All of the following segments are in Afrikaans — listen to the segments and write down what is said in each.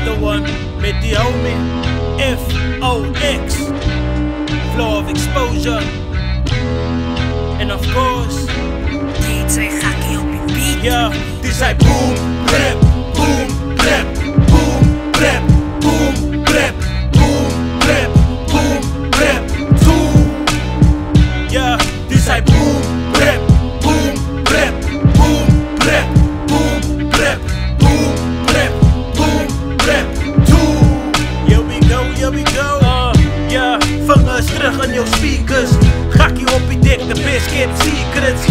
Another one met die homie FOX, Flow of Exposure. And of course DJ Gakkie op die beat. Ja, die zei boom, rap, boom, rap, boom, rap, boom, rap, boom, rap, boom, rap, toe. Ja, die zei boom, rap, boom, rap, boom, rap, boom, rap, boom, rap, boom, rap, toe. Here we go, ja, vingers terug in jou speakers. Gakkie op die dek, the best kept secrets.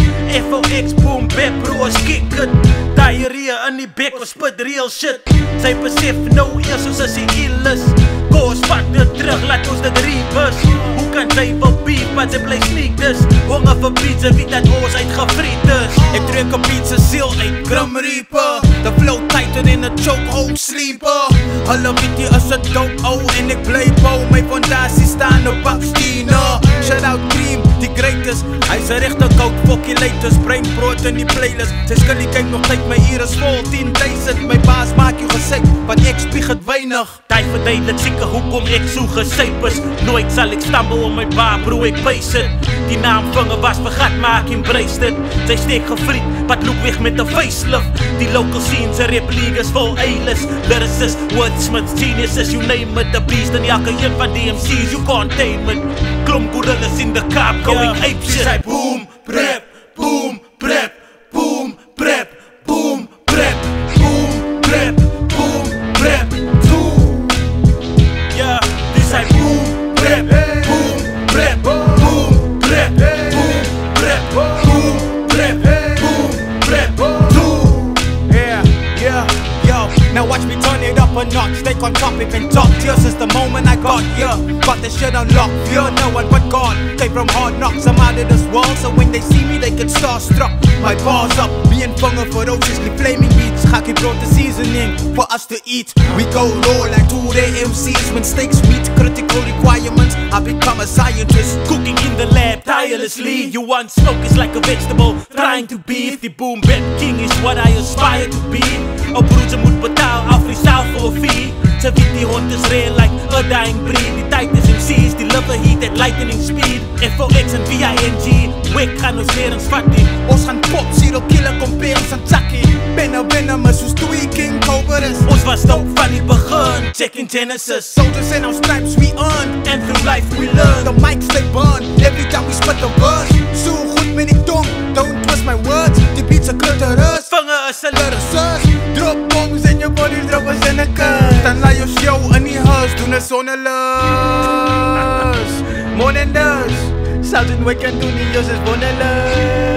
FOX, boom, bap, bro, ons kick it. Diarrhea in die bek, ons spit real shit. Sy besef nou eers ons is die illes. Koos, pak dit terug, laat ons dit reverse. Hoe kan sy wil beef, maar sy bly sneak dus. Honger vir pizza, wie dat ons uitgevriet is. Ek drink op pizza ziel uit Grim Reaper. The flow tighter in a chokehold sleeper. Hulle weet jy is a dope ou en ek bly bou. My fondasie staan op Abstina. Shout out Cream, die greatest. Hy's 'n regte koud fokkie latest. Brain brood in die playlist. Sy skillie kyk nog tyd, my hier is vol 10.000. My baas maak jou gesek, want ek spieg het weinig. Ty verduidelik seker hoekom ek so gesyp is. Nooit sal ek stumble om my bar, bro, ek pace it. Die naam vinger was vergat, maak embrace dit. Sy steek gefriet, pad loop weg met 'n facelift. Die local scenes, 'n rap league is vol A-list. Lyricists, wordsmiths, geniuses, you name it. The beast in elke een van die MC's, you can't tame it. Klomp gorillas in the Kaap, going ape shit. Sy boom, prep, boom, prep, boom, prep, boom, prep, boom, prep, boom, prep, toe. Ja, die sy boom, prep, boom, prep, boom, prep, boom, prep, boom, prep, boom, prep, toe. Yeah, yo, now watch me turn it up a notch. Stay on topic and talk to you since the moment I got here. Got this shit unlocked, fear no one but God. Came from hard knocks, I'm out of this world. So when they see me, they get starstruck. My bars up, being funger ferociously flaming beats. Gakkie brought the seasoning for us to eat. We go raw like 2-day MCs. When stakes meet critical requirements, I become a scientist. Cooking in the lab tirelessly. You want smoke is like a vegetable, trying to beef. The boom bap king is what I aspire to be. Op broer, ze moet betaal, af die zelf voor een fee. Ze weet die hond is real like a dying breed. Die tijd is MC's, die liver heat at lightning speed. FOX en VING, wek gaan ons weer ons vat die. Ons gaan pop, zero killer, compare ons aan Chucky. Binnen, maar soos twee King Cobras. Ons was dope van die begin, checking Genesis. Soldiers in our stripes we earn, and through life we learn. The mic stay burn, every time we spit the verse. So goed met die tong, don't twist my words. Die beats are clitoris, vinger is a lyricist. Drop bombs in your body, drop us in a kus. Dan laat jou show in die huis, doen is sonneloos. More than this, selfs en wat kan doen, die is wonderlik.